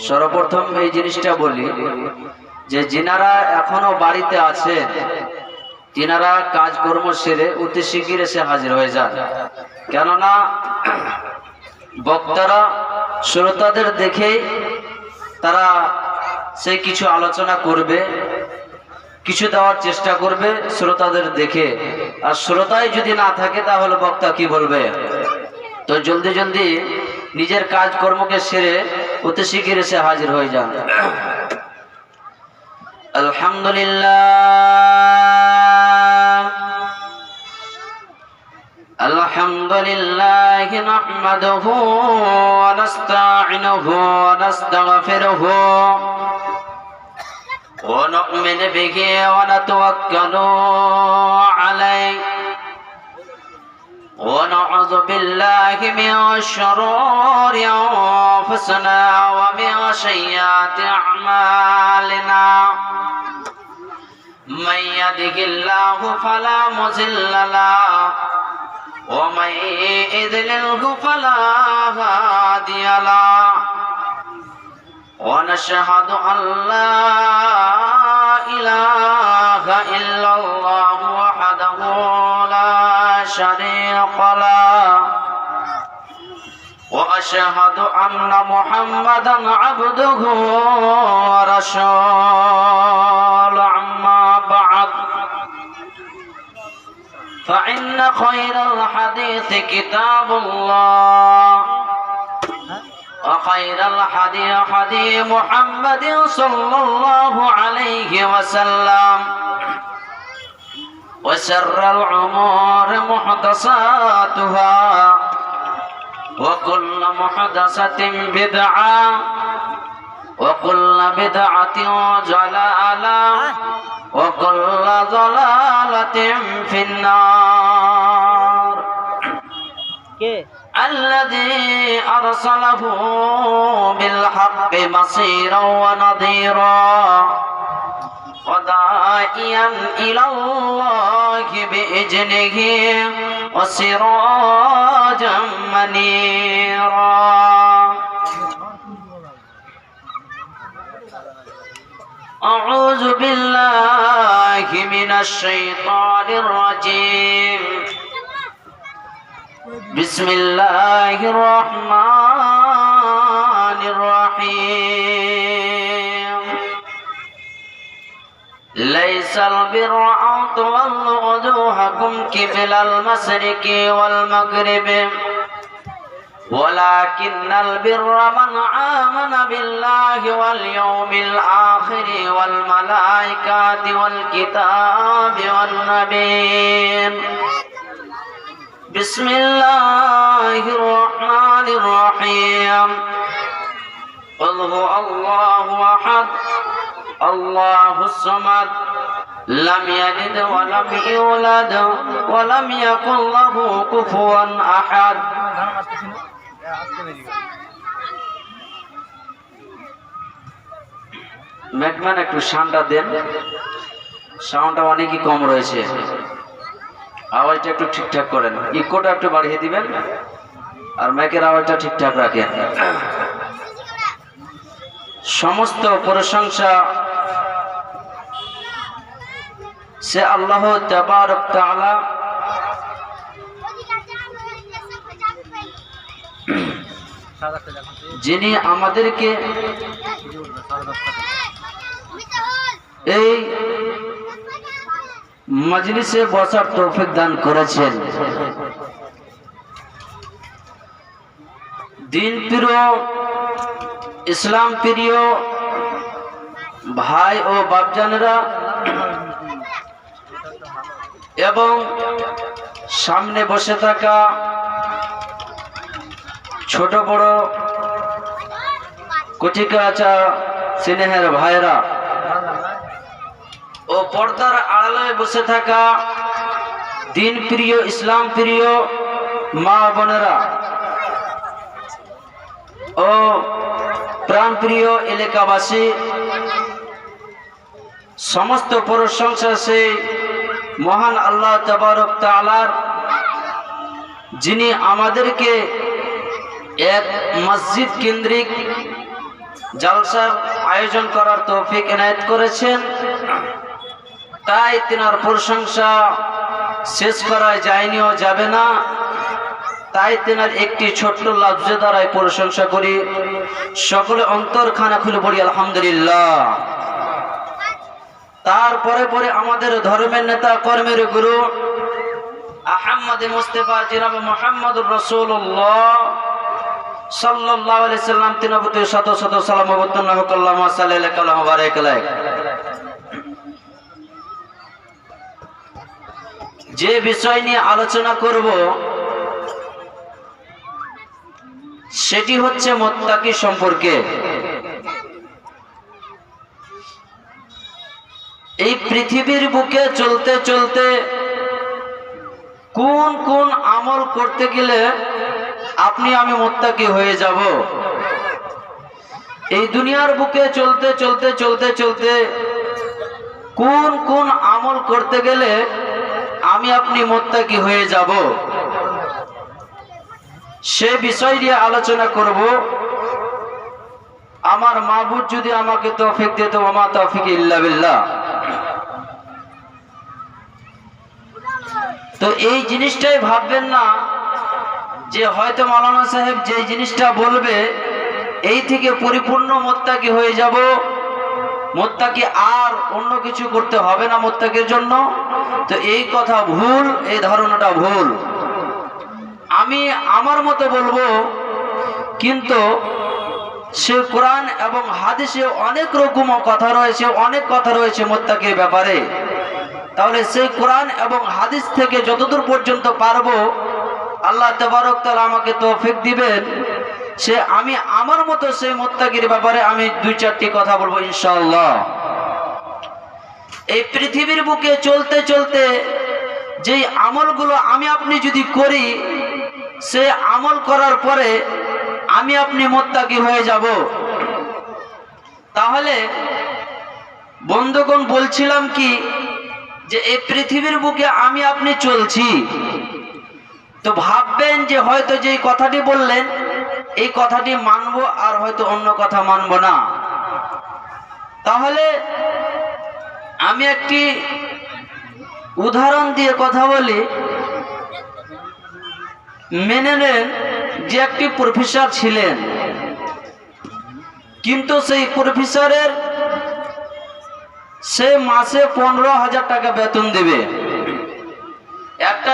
সর্বপ্রথম এই জিনিসটা বলি যে যিনারা এখনো বাড়িতে আছেন তিনারা কাজকর্ম সেরে অতি শিগগির এসে হাজির হয়ে যান। কেননা বক্তারা শ্রোতাদের দেখেই তারা সেই কিছু আলোচনা করবে, কিছু দেওয়ার চেষ্টা করবে শ্রোতাদের দেখে। আর শ্রোতাই যদি না থাকে তাহলে বক্তা কি বলবে? তো জলদি জলদি নিজের কাজকর্মকে সেরে অতি শিগগির এসে হাজির হয়ে যান। আলহামদুলিল্লাহ নাহমাদুহু ওয়া নাস্তাঈনুহু ওয়া নাস্তাগফিরুহু ওয়া নু'মিনু বিহি ওয়া নাতাওয়াক্কালু আলাইহি ونعوذ بالله من شرور أنفسنا ومن سيئات أعمالنا من يهده الله فلا مضل له ومن يضلل فلا هادي له ونشهد أن لا إله إلا الله وحده لا شريك له وأشهد أن محمدا عبده ورسوله أما بعد فإن خير الحديث كتاب الله وخير الهدي هدي محمد صلى الله عليه وسلم وشر الأمور محدثاتها وكل محدثة بدعة وكل بدعة ضلالة وكل ضلالة في النار الذي أرسله بالحق بصيرا ونذيرا وداعيا إلى الله بإذنه وسراجا منيرا أعوذ بالله من الشيطان الرجيم بسم الله الرحمن الرحيم ليس البر أن تولوا وجوهكم قبل المشرق والمغرب ولكن البر من آمن بالله واليوم الآخر والملائكة والكتاب والنبيين بسم الله الرحمن الرحيم قل هو الله أحد الله الصمد لم يلد ولم يولد ولم يكن له كفوا أحد ম্যাকম্যান একটু সাউন্ডটা দেন, সাউন্ডটা অনেকই কম রয়েছে, আওয়াজটা একটু ঠিকঠাক করেন, ইকোটা একটু বাড়িয়ে দিবেন আর ম্যাকের আওয়াজটা ঠিকঠাক রাখেন। সমস্ত প্রশংসা সে আল্লাহ তাবারক তাআলা যিনি আমাদেরকে এই মজলিসে বসার তৌফিক দান করেছেন। দিন প্রিয় ইসলাম প্রিয় ভাই ও বাপজানেরা এবং সামনে বসে থাকা ছোট বড় কচিকাচা স্নেহের ভাইরা ও পর্দার আড়ালে বসে থাকা দিন প্রিয় ইসলাম প্রিয় মা বোনেরা ও প্রাণ প্রিয় এলাকাবাসী, সমস্ত প্রশংসা সেই মহান আল্লাহ তাবারক তাআলার, যিনি আমাদেরকে এক মসজিদ কেন্দ্রিক জালসার আয়োজন করার তৌফিক এনায়েত করেছেন, তাই তিনার প্রশংসা শেষ করা যায়নিও যাবে না। তাই তিনার একটি ছোট্ট লফজ দ্বারাই প্রশংসা করি। সকলে অন্তর খানা খুলে পড়ি আলহামদুলিল্লাহ। তারপরে পরে আমাদের ধর্মের নেতা, কর্মের গুরু আহমদ মুস্তাফা জনাব মুহাম্মদুর রাসূলুল্লাহ সাল্লাল্লাহু আলাইহি সাল্লাম তিনার প্রতি শত শত সালাম ও বরকত আল্লাহুম্মা সাল্লি আলাইহি ওয়া বারিক আলাইহি। যে বিষয় নিয়ে আলোচনা করব সেটি হচ্ছে মুত্তাকি সম্পর্কে। এই পৃথিবীর বুকে চলতে চলতে কোন কোন আমল করতে গেলে আপনি আমি মুত্তাকি হয়ে যাব। এই দুনিয়ার বুকে চলতে চলতে চলতে চলতে কোন কোন আমল করতে গেলে আমি আপনি মুত্তাকি হয়ে যাব, সে বিষয় নিয়ে আলোচনা করব। আমার মাবুদ যদি আমাকে তৌফিক দিত, ওয়া মা তৌফিক ইল্লা বিল্লাহ। তো এই জিনিসটাই ভাববেন না যে হয়তো মাওলানা সাহেব যে জিনিসটা বলবে এই থেকে পরিপূর্ণ মুত্তাকি হয়ে যাব, মুত্তাকি আর অন্য কিছু করতে হবে না মুত্তাকির জন্য। তো এই কথা ভুল, এই ধারণাটা ভুল। আমি আমার মতো বলবো, কিন্তু সে কোরআন এবং হাদিসে অনেক রকম কথা রয়েছে, অনেক কথা রয়েছে মুত্তাকির ব্যাপারে। তাহলে সেই কোরআন এবং হাদিস থেকে যতদূর পর্যন্ত পারবো আল্লাহ তাবারক তাআলা আমাকে তৌফিক দিবেন, সে আমি আমার মতো সেই মুত্তাকির ব্যাপারে আমি দুই চারটি কথা বলবো ইনশাআল্লাহ। এই পৃথিবীর বুকে চলতে চলতে যেই আমলগুলো আমি আপনি যদি করি, সে আমল করার পরে আমি আপনি মুত্তাকি হয়ে যাব। তাহলে বন্ধুগণ, বলছিলাম কি যে এই পৃথিবীর বুকে আমি আপনি চলছি, তো ভাববেন যে হয়তো যে কথাটি বললেন এই কথাটি মানবো আর হয়তো অন্য কথা মানবো না। তাহলে আমি একটি উদাহরণ দিয়ে কথা বলি। মেনে নেন যে একটি প্রফেসর ছিলেন, কিন্তু সেই প্রফেসরের সে মাসে 15,000 টাকা বেতন দেবে। একটা